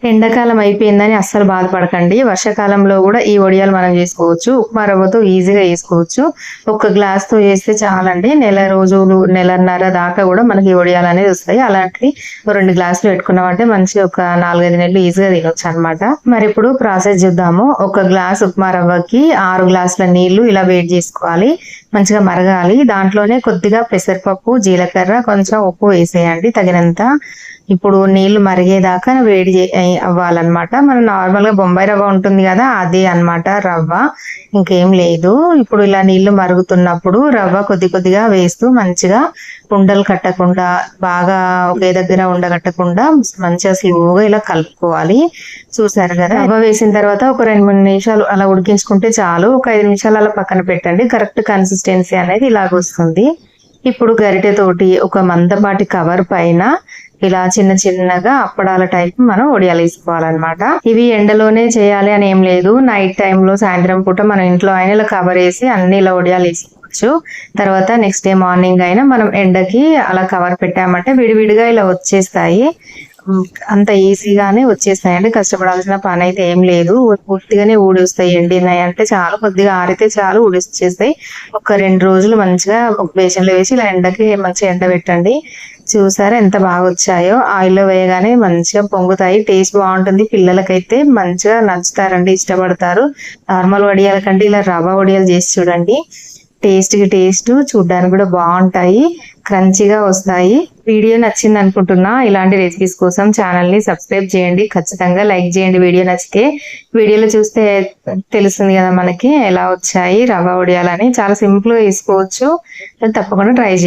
ఎండాకాలం అయిపోయిందని అస్సలు బాధపడకండి. వర్షాకాలంలో కూడా ఈ వడియాలు మనం చేసుకోవచ్చు. ఉప్మా రవ్వతో ఈజీగా చేసుకోవచ్చు. ఒక గ్లాస్తో చేస్తే చాలండి. నెల రోజులు, నెలన్నర దాకా కూడా మనకి ఈ వడియాలు అనేది వస్తాయి. అలాంటివి 2 గ్లాసులు పెట్టుకున్నామంటే మంచి ఒక 4-5 నెలలు ఈజీగా తినొచ్చు అనమాట. మరి ఇప్పుడు ప్రాసెస్ చూద్దాము. ఒక గ్లాస్ ఉప్మా రవ్వకి 6 గ్లాసుల నీళ్లు ఇలా వేడి చేసుకోవాలి. మంచిగా మరగాలి. దాంట్లోనే కొద్దిగా పెసరపప్పు, జీలకర్ర, కొంచెం ఉప్పు వేసేయండి తగినంత. ఇప్పుడు నీళ్లు మరిగేదాకా వేడి అవ్వాలన్నమాట. మనం నార్మల్ గా బొంబాయి రవ్వ ఉంటుంది కదా, అదే అన్నమాట రవ్వ, ఇంకేం లేదు. ఇప్పుడు ఇలా నీళ్లు మరుగుతున్నప్పుడు రవ్వ కొద్ది కొద్దిగా వేస్తూ మంచిగా ఉండలు కట్టకుండా, బాగా ఒకే దగ్గర ఉండగట్టకుండా మంచిగా స్లోగా ఇలా కలుపుకోవాలి. చూసారు కదా, రవ్వ వేసిన తర్వాత ఒక 2-3 నిమిషాలు అలా ఉడికించుకుంటే చాలు. ఒక 5 నిమిషాలు అలా పక్కన పెట్టండి. కరెక్ట్ కన్సిస్టెన్సీ అనేది ఇలాగ వస్తుంది. ఇప్పుడు గరిటెతోటి ఒక మందపాటి కవర్ పైన ఇలా చిన్న చిన్నగా అప్పడాల టైప్ మనం వడియాలు వేసుకోవాలన్నమాట. ఇవి ఎండలోనే చేయాలి అని ఏం లేదు. నైట్ టైంలో, సాయంత్రం పూట మన ఇంట్లో అయినా ఇలా కవర్ వేసి అన్ని ఇలా వడియాలు వేసుకోవచ్చు. తర్వాత నెక్స్ట్ డే మార్నింగ్ అయినా మనం ఎండకి అలా కవర్ పెట్టామంటే విడివిడిగా ఇలా వచ్చేస్తాయి. అంత ఈజీగానే వచ్చేస్తాయండి. కష్టపడాల్సిన పని అయితే ఏం లేదు. పూర్తిగానే ఊడొస్తాయి. ఎండినాయి అంటే చాలు, కొద్దిగా ఆరితే చాలు ఊడొచ్చేస్తాయి. ఒక 2 రోజులు మంచిగా బేసన్లో వేసి ఇలా ఎండకి మంచిగా ఎండబెట్టండి. చూసారా ఎంత బాగా వచ్చాయో. ఆయిల్లో వేయగానే మంచిగా పొంగుతాయి. టేస్ట్ బాగుంటుంది. పిల్లలకైతే మంచిగా నచ్చుతారండి, ఇష్టపడతారు. నార్మల్ వడియాల కంటే ఇలా రవ్వ వడియాలు చేసి చూడండి. టేస్ట్ చూడడానికి కూడా బాగుంటాయి, క్రంచీగా వస్తాయి. వీడియో నచ్చింది అనుకుంటున్నా. ఇలాంటి రెసిపీస్ కోసం ఛానల్ ని సబ్స్క్రైబ్ చేయండి. ఖచ్చితంగా లైక్ చేయండి వీడియో నచ్చితే. వీడియోలో చూస్తే తెలుస్తుంది కదా మనకి ఎలా వచ్చాయి రవ్వ వడియాలని. చాలా సింపుల్ గా వేసుకోవచ్చు. తప్పకుండా ట్రై చేయండి.